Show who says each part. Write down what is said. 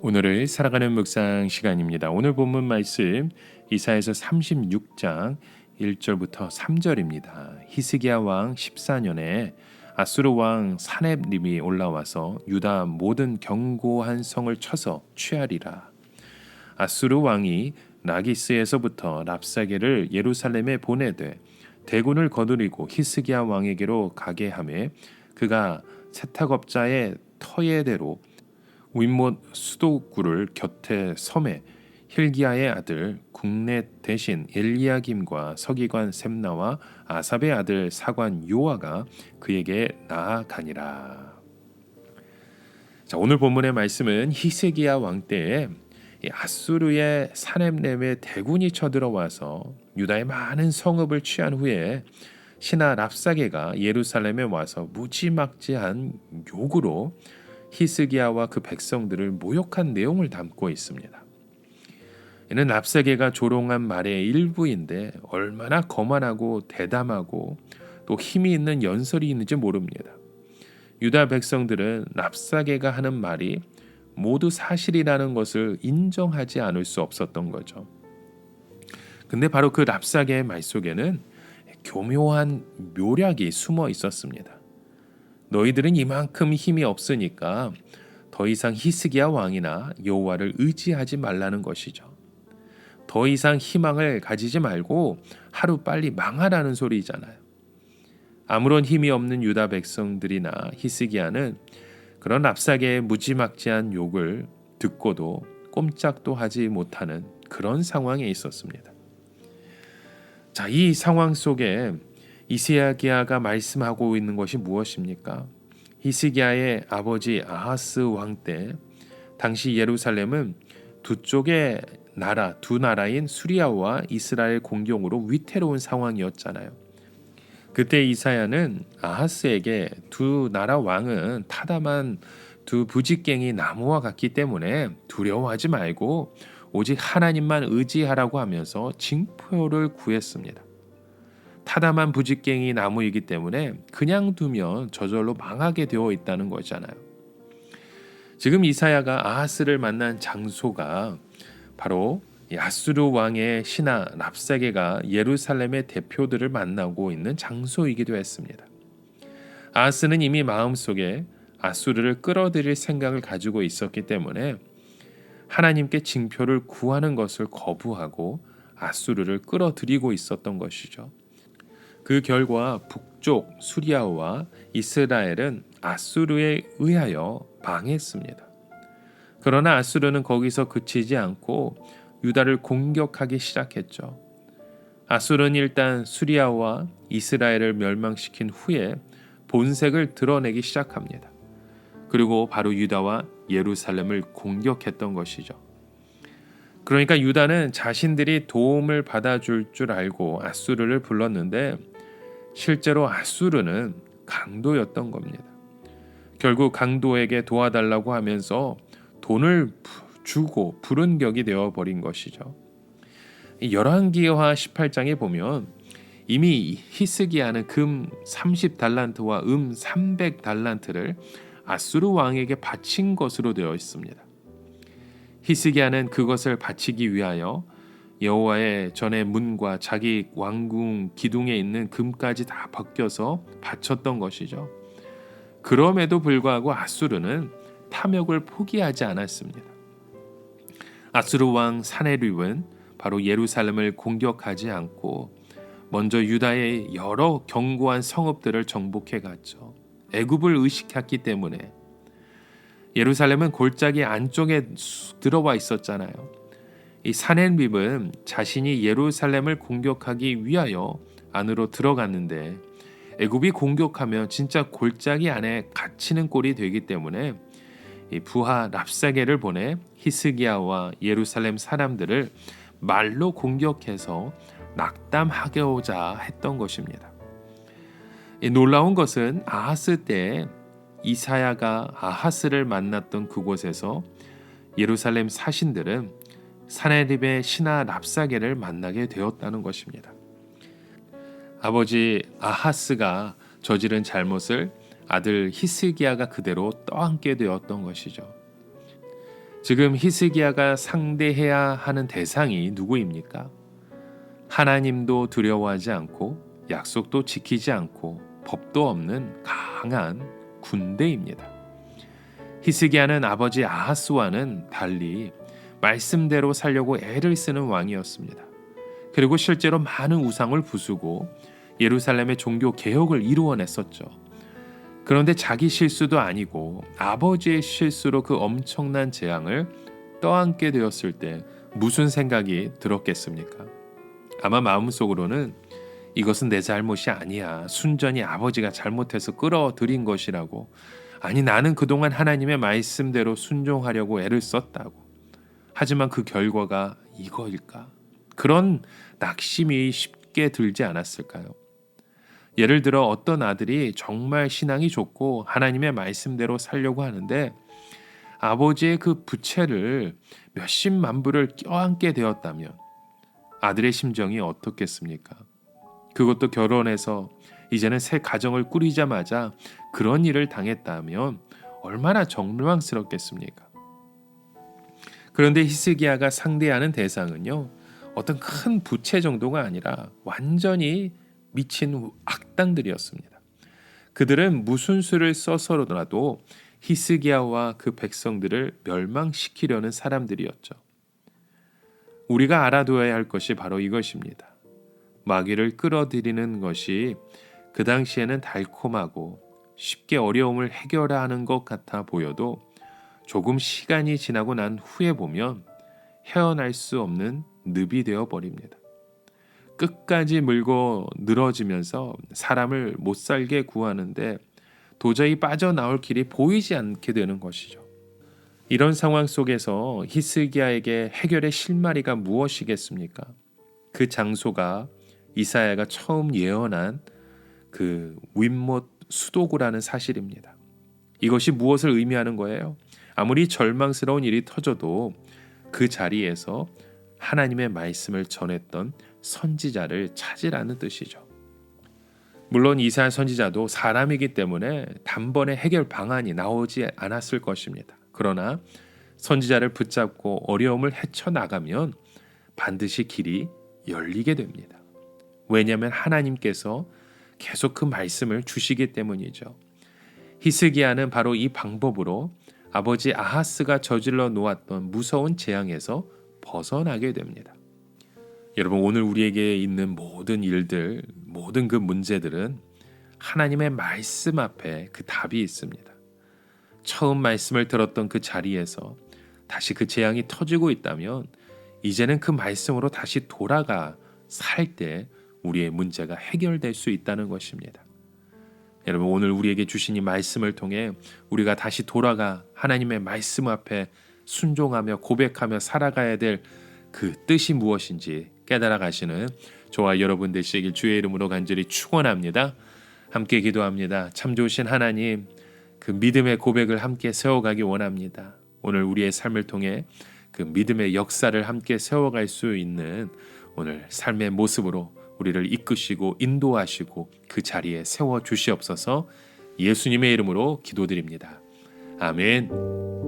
Speaker 1: 오늘을 살아가는 묵상 시간입니다. 오늘 본문 말씀 이사야서 36장 1절부터 3절입니다. 히스기야 왕 14년에 아수르 왕 사렙립이 올라와서 유다 모든 견고한 성을 쳐서 취하리라. 아수르 왕이 라기스에서부터 랍사게를 예루살렘에 보내되 대군을 거두리고 히스기야 왕에게로 가게 하매 그가 세탁업자의 터예대로 윗못 수도구를 곁에 섬에 힐기야의 아들 국넷 대신 엘리야김과 서기관 셈나와 아삽의 아들 사관 요아가 그에게 나아가니라. 자, 오늘 본문의 말씀은 히스기야 왕 때에 아수르의 사렙nem의 대군이 쳐들어와서 유다의 많은 성읍을 취한 후에 신하 랍사게가 예루살렘에 와서 무지막지한 욕으로 히스기야와 그 백성들을 모욕한 내용을 담고 있습니다. 이는 랍사게가 조롱한 말의 일부인데 얼마나 거만하고 대담하고 또 힘이 있는 연설이 있는지 모릅니다. 유다 백성들은 랍사게가 하는 말이 모두 사실이라는 것을 인정하지 않을 수 없었던 거죠. 근데 바로 그 랍사게의 말 속에는 교묘한 묘략이 숨어 있었습니다. 너희들은 이만큼 힘이 없으니까 더 이상 히스기야 왕이나 여호와를 의지하지 말라는 것이죠. 더 이상 희망을 가지지 말고 하루빨리 망하라는 소리잖아요. 아무런 힘이 없는 유다 백성들이나 히스기야는 그런 랍사게의 무지막지한 욕을 듣고도 꼼짝도 하지 못하는 그런 상황에 있었습니다. 자, 이 상황 속에 이스야기야가 말씀하고 있는 것이 무엇입니까? 히스기야의 아버지 아하스 왕 때 당시 예루살렘은 두 나라인 수리아와 이스라엘 공경으로 위태로운 상황이었잖아요. 그때 이사야는 아하스에게 두 나라 왕은 타담한 두 부직갱이 나무와 같기 때문에 두려워하지 말고 오직 하나님만 의지하라고 하면서 징표를 구했습니다. 타담한 부직갱이 나무이기 때문에 그냥 두면 저절로 망하게 되어 있다는 거잖아요. 지금 이사야가 아하스를 만난 장소가 바로 아수르 왕의 신하 랍사게가 예루살렘의 대표들을 만나고 있는 장소이기도 했습니다. 아하스는 이미 마음속에 아수르를 끌어들일 생각을 가지고 있었기 때문에 하나님께 징표를 구하는 것을 거부하고 아수르를 끌어들이고 있었던 것이죠. 그 결과 북쪽 수리아와 이스라엘은 아수르에 의하여 망했습니다. 그러나 아수르는 거기서 그치지 않고 유다를 공격하기 시작했죠. 아수르는 일단 수리아와 이스라엘을 멸망시킨 후에 본색을 드러내기 시작합니다. 그리고 바로 유다와 예루살렘을 공격했던 것이죠. 그러니까 유다는 자신들이 도움을 받아줄 줄 알고 아수르를 불렀는데 실제로 아수르는 강도였던 겁니다. 결국 강도에게 도와달라고 하면서 돈을 주고 부른 격이 되어버린 것이죠. 열왕기하 18장에 보면 이미 히스기야는 금 30달란트와 300달란트를 아수르 왕에게 바친 것으로 되어 있습니다. 히스기야는 그것을 바치기 위하여 여호와의 전의 문과 자기 왕궁 기둥에 있는 금까지 다 벗겨서 바쳤던 것이죠. 그럼에도 불구하고 아수르는 탐욕을 포기하지 않았습니다. 아수르 왕 사네립은 바로 예루살렘을 공격하지 않고 먼저 유다의 여러 견고한 성읍들을 정복해 갔죠. 애굽을 의식했기 때문에 예루살렘은 골짜기 안쪽에 들어와 있었잖아요. 이 사네립은 자신이 예루살렘을 공격하기 위하여 안으로 들어갔는데 애굽이 공격하면 진짜 골짜기 안에 갇히는 꼴이 되기 때문에 이 부하 랍사게를 보내 히스기야와 예루살렘 사람들을 말로 공격해서 낙담하고자 했던 것입니다. 이 놀라운 것은 아하스 때 이사야가 아하스를 만났던 그곳에서 예루살렘 사신들은 사네립의 신하 랍사게를 만나게 되었다는 것입니다. 아버지 아하스가 저지른 잘못을 아들 히스기야가 그대로 떠안게 되었던 것이죠. 지금 히스기야가 상대해야 하는 대상이 누구입니까? 하나님도 두려워하지 않고 약속도 지키지 않고 법도 없는 강한 군대입니다. 히스기야는 아버지 아하스와는 달리 말씀대로 살려고 애를 쓰는 왕이었습니다. 그리고 실제로 많은 우상을 부수고 예루살렘의 종교 개혁을 이루어냈었죠. 그런데 자기 실수도 아니고 아버지의 실수로 그 엄청난 재앙을 떠안게 되었을 때 무슨 생각이 들었겠습니까? 아마 마음속으로는 이것은 내 잘못이 아니야. 순전히 아버지가 잘못해서 끌어들인 것이라고. 아니, 나는 그동안 하나님의 말씀대로 순종하려고 애를 썼다고. 하지만 그 결과가 이거일까? 그런 낙심이 쉽게 들지 않았을까요? 예를 들어 어떤 아들이 정말 신앙이 좋고 하나님의 말씀대로 살려고 하는데 아버지의 그 부채를 몇십만 불을 껴안게 되었다면 아들의 심정이 어떻겠습니까? 그것도 결혼해서 이제는 새 가정을 꾸리자마자 그런 일을 당했다면 얼마나 절망스럽겠습니까? 그런데 히스기야가 상대하는 대상은요, 어떤 큰 부채 정도가 아니라 완전히 미친 악당들이었습니다. 그들은 무슨 수를 써서라도 히스기야와 그 백성들을 멸망시키려는 사람들이었죠. 우리가 알아둬야 할 것이 바로 이것입니다. 마귀를 끌어들이는 것이 그 당시에는 달콤하고 쉽게 어려움을 해결하는 것 같아 보여도 조금 시간이 지나고 난 후에 보면 헤어날 수 없는 늪이 되어 버립니다. 끝까지 물고 늘어지면서 사람을 못 살게 구하는데 도저히 빠져나올 길이 보이지 않게 되는 것이죠. 이런 상황 속에서 히스기야에게 해결의 실마리가 무엇이겠습니까? 그 장소가 이사야가 처음 예언한 그 윗못 수도구라는 사실입니다. 이것이 무엇을 의미하는 거예요? 아무리 절망스러운 일이 터져도 그 자리에서 하나님의 말씀을 전했던 선지자를 찾으라는 뜻이죠. 물론 이사야 선지자도 사람이기 때문에 단번에 해결 방안이 나오지 않았을 것입니다. 그러나 선지자를 붙잡고 어려움을 헤쳐나가면 반드시 길이 열리게 됩니다. 왜냐하면 하나님께서 계속 그 말씀을 주시기 때문이죠. 히스기야는 바로 이 방법으로 아버지 아하스가 저질러 놓았던 무서운 재앙에서 벗어나게 됩니다. 여러분, 오늘 우리에게 있는 모든 일들, 모든 그 문제들은 하나님의 말씀 앞에 그 답이 있습니다. 처음 말씀을 들었던 그 자리에서 다시 그 재앙이 터지고 있다면 이제는 그 말씀으로 다시 돌아가 살 때 우리의 문제가 해결될 수 있다는 것입니다. 여러분, 오늘 우리에게 주신 이 말씀을 통해 우리가 다시 돌아가 하나님의 말씀 앞에 순종하며 고백하며 살아가야 될 그 뜻이 무엇인지 깨달아 가시는 저와 여러분 되시길 주의 이름으로 간절히 축원합니다. 함께 기도합니다. 참 좋으신 하나님, 그 믿음의 고백을 함께 세워가기 원합니다. 오늘 우리의 삶을 통해 그 믿음의 역사를 함께 세워갈 수 있는 오늘 삶의 모습으로 우리를 이끄시고 인도하시고 그 자리에 세워주시옵소서. 예수님의 이름으로 기도드립니다. 아멘.